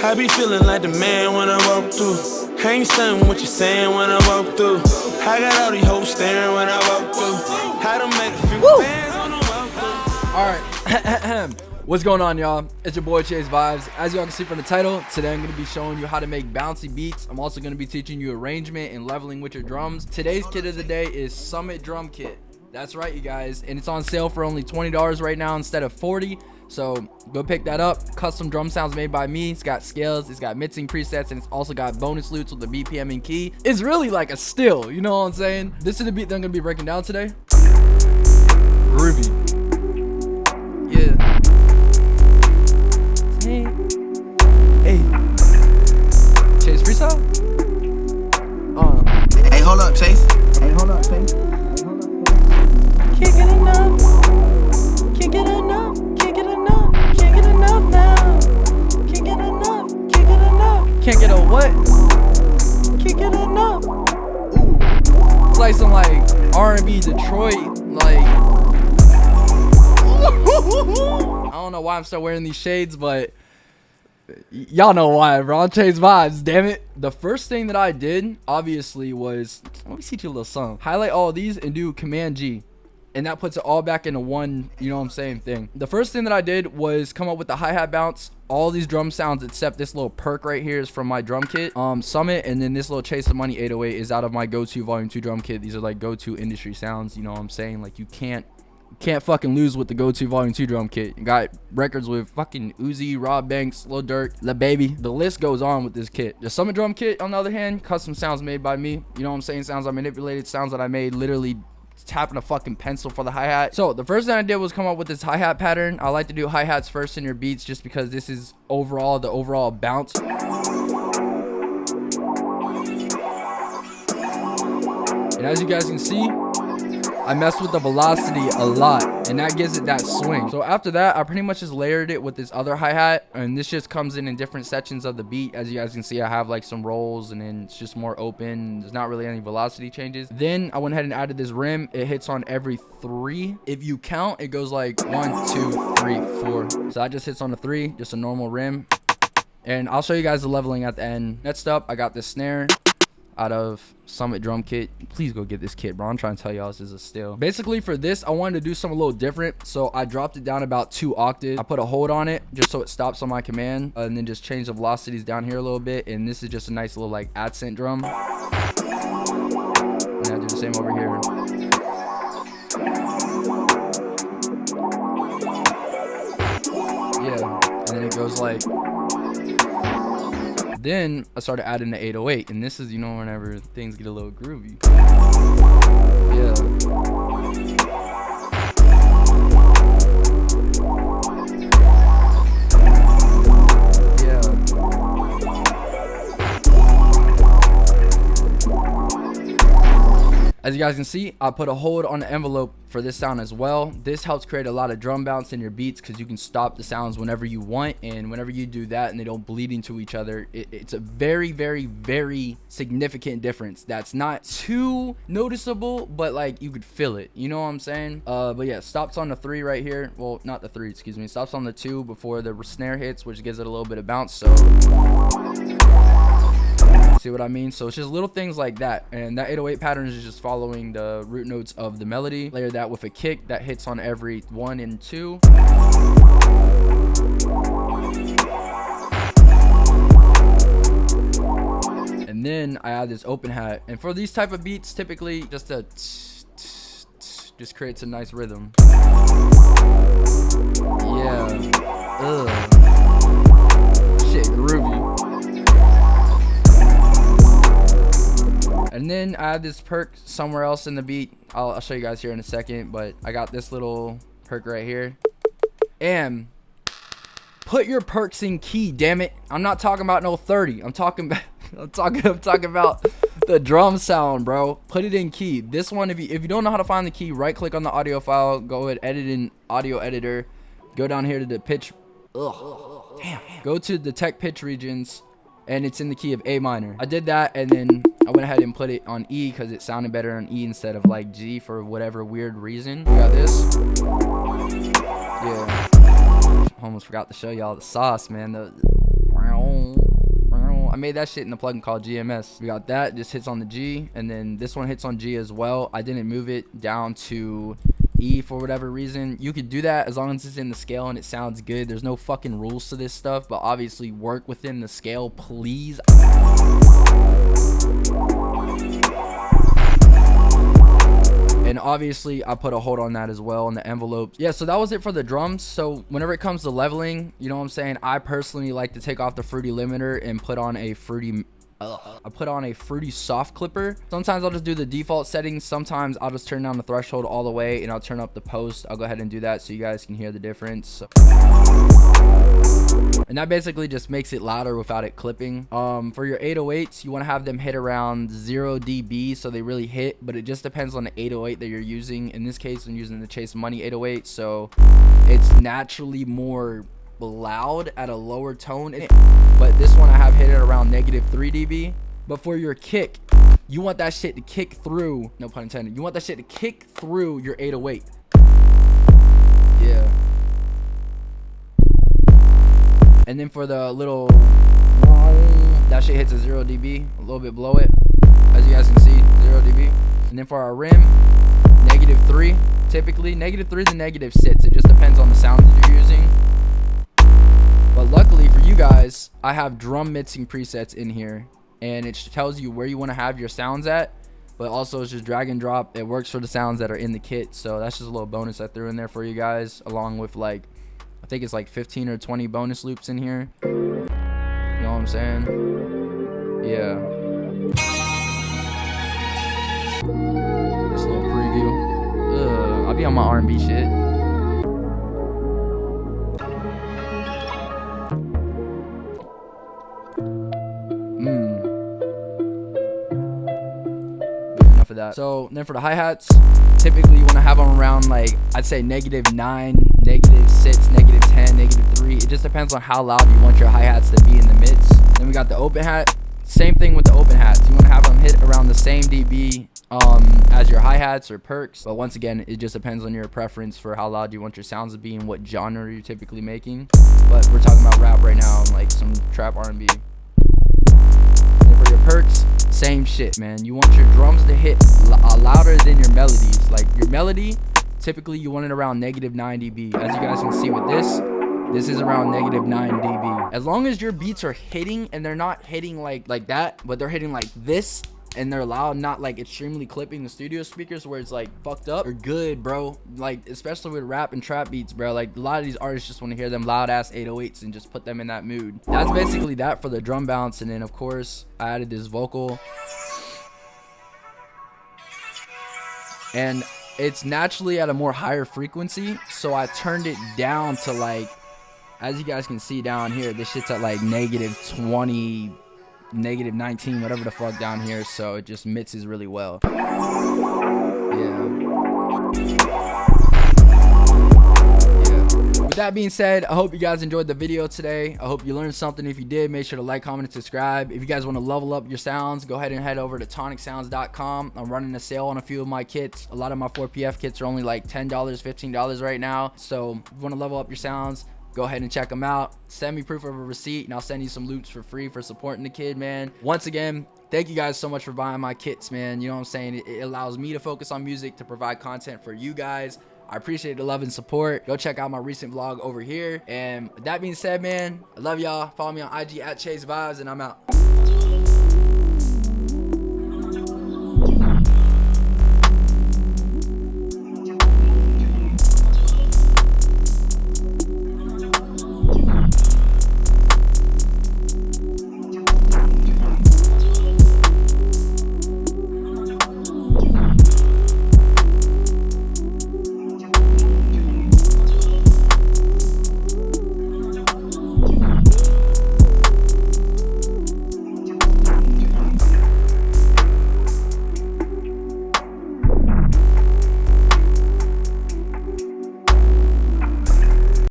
I be feeling like the man when I walk through. I ain't stunning what you saying when I walk through. I got all these hoes staring when I walk through. I done made a few bands on the walk through. Alright, what's going on, y'all? It's your boy Chase Vibes. As y'all can see from the title, today I'm going to be showing you how to make bouncy beats. I'm also going to be teaching you arrangement and leveling with your drums. Today's kit of the day is Summit Drum Kit. That's right, you guys, and it's on sale for only $20 right now instead of $40. So go pick that up. Custom drum sounds made by me. It's got scales, it's got mixing presets, and it's also got bonus loops with the BPM and key. It's really like a still, you know what I'm saying? This is the beat that I'm gonna be breaking down today. Groovy. Yeah. Hey. Chase freestyle? Hey, hold up, Chase. Can't get enough. Can't get enough. Can't get enough. Can't get enough now. Can't get enough. Can't get enough. Can't get a what? Can't get enough. Ooh. It's like some like R&B Detroit like. I don't know why I'm still wearing these shades, but y'all know why, bro. I'll change vibes, damn it. The first thing that I did, obviously, was let me teach you a little something. Highlight all of these and do Command G. And that puts it all back into one, you know what I'm saying, thing. The first thing that I did was come up with the hi-hat bounce. All these drum sounds except this little perc right here is from my drum kit, Summit, and then this little Chase the Money 808 is out of my go-to volume 2 drum kit. These are like go-to industry sounds, you know what I'm saying? Like you can't fucking lose with the go-to volume 2 drum kit. You got records with fucking Uzi, Rob Banks, Lil Durk, La Baby. The list goes on with this kit. The Summit drum kit, on the other hand, custom sounds made by me. You know what I'm saying? Sounds I manipulated, sounds that I made literally tapping a fucking pencil for the hi-hat. So the first thing I did was come up with this hi-hat pattern. I like to do hi-hats first in your beats just because this is the overall bounce. And as you guys can see, I messed with the velocity a lot, and that gives it that swing. So after that, I pretty much just layered it with this other hi-hat, and this just comes in different sections of the beat. As you guys can see, I have like some rolls, and then it's just more open. There's not really any velocity changes. Then I went ahead and added this rim. It hits on every 3. If you count, it goes like 1, 2, 3, 4. So that just hits on the 3, just a normal rim. And I'll show you guys the leveling at the end. Next up, I got this snare out of Summit drum kit. Please go get this kit, bro. I'm trying to tell y'all this is a steal. Basically for this, I wanted to do something a little different, so I dropped it down about 2 octaves. I put a hold on it just so it stops on my command, and then just change the velocities down here a little bit. And this is just a nice little like accent drum, and I do the same over here. Yeah, and then it goes like. Then I started adding the 808, and this is, you know, whenever things get a little groovy. Yeah. As you guys can see, I put a hold on the envelope for this sound as well. This helps create a lot of drum bounce in your beats because you can stop the sounds whenever you want, and whenever you do that and they don't bleed into each other, it's a very, very, very significant difference. That's not too noticeable, but like you could feel it. You know what I'm saying? But yeah, stops on the 3 right here. Well, not the 3, excuse me. Stops on the 2 before the snare hits, which gives it a little bit of bounce. So. See what I mean? So it's just little things like that, and that 808 pattern is just following the root notes of the melody. Layer that with a kick that hits on every 1 and 2. And then I add this open hat, and for these type of beats, typically just a just creates a nice rhythm. Yeah. Ugh. Shit, groovy. And then I add this perc somewhere else in the beat. I'll show you guys here in a second, but I got this little perc right here. And put your percs in key, damn it. I'm not talking about no 30. I'm talking about the drum sound, bro. Put it in key. This one, if you don't know how to find the key, right click on the audio file, go ahead, edit in audio editor, go down here to the pitch. Damn. Go to detect pitch regions, and it's in the key of A minor. I did that, and then I went ahead and put it on E because it sounded better on E instead of like G for whatever weird reason. We got this. Yeah. Almost forgot to show y'all the sauce, man. made that shit in a plugin called GMS. We got that, just hits on the G, and then this one hits on G as well. I didn't move it down to E for whatever reason. You could do that as long as it's in the scale and it sounds good. There's no fucking rules to this stuff, but obviously work within the scale, please. And obviously I put a hold on that as well in the envelope. Yeah, so that was it for the drums. So whenever it comes to leveling, you know what I'm saying, I personally like to take off the fruity limiter and put on a fruity soft clipper. Sometimes I'll just do the default settings. Sometimes I'll just turn down the threshold all the way and I'll turn up the post. I'll go ahead and do that so you guys can hear the difference. And that basically just makes it louder without it clipping. For your 808s, you want to have them hit around 0 dB so they really hit, but it just depends on the 808 that you're using. In this case, I'm using the Chase Money 808, so it's naturally more loud at a lower tone, but this one I have hit it around -3 dB. But for your kick, you want that shit to kick through, no pun intended, you want that shit to kick through your 808. Yeah. And then for the little, that shit hits a 0 dB, a little bit below it, as you guys can see, 0 dB. And then for our rim, -3, typically -3 to -6, it just depends on the sounds that you're using. But luckily for you guys, I have drum mixing presets in here, and it tells you where you want to have your sounds at, but also it's just drag and drop. It works for the sounds that are in the kit, so that's just a little bonus I threw in there for you guys, along with like, I think it's like 15 or 20 bonus loops in here. You know what I'm saying? Yeah. Just a little preview. I'll be on my R&B shit. For that. So then for the hi-hats, typically you want to have them around, like, I'd say -9, -6, -10, -3. It just depends on how loud you want your hi-hats to be in the mix. Then we got the open hat. Same thing with the open hats. You want to have them hit around the same dB as your hi-hats or percs, but once again, it just depends on your preference for how loud you want your sounds to be and what genre you're typically making. But we're talking about rap right now, like some trap R&B. And for your percs, same shit, man. You want your drums to hit louder than your melodies. Like your melody, typically you want it around -9 dB. As you guys can see with this is around -9 dB. As long as your beats are hitting and they're not hitting like that, but they're hitting like this and they're loud, not like extremely clipping the studio speakers where it's like fucked up, are good, bro. Like especially with rap and trap beats, bro. Like a lot of these artists just want to hear them loud ass 808s and just put them in that mood. That's basically that for the drum bounce. And then of course I added this vocal, and it's naturally at a more higher frequency, so I turned it down to, like, as you guys can see down here, this shit's at like -20, -19, whatever the fuck down here, so it just mixes really well. With that being said, I hope you guys enjoyed the video today. I hope you learned something. If you did, make sure to like, comment, and subscribe. If you guys want to level up your sounds, go ahead and head over to tonicsounds.com. I'm running a sale on a few of my kits. A lot of my 4PF kits are only like $10, $15 right now. So if you want to level up your sounds, go ahead and check them out. Send me proof of a receipt and I'll send you some loops for free for supporting the kid, man. Once again, thank you guys so much for buying my kits, man. You know what I'm saying? It allows me to focus on music, to provide content for you guys. I appreciate the love and support. Go check out my recent vlog over here. And with that being said, man, I love y'all. Follow me on IG at Chase Vibez, and I'm out.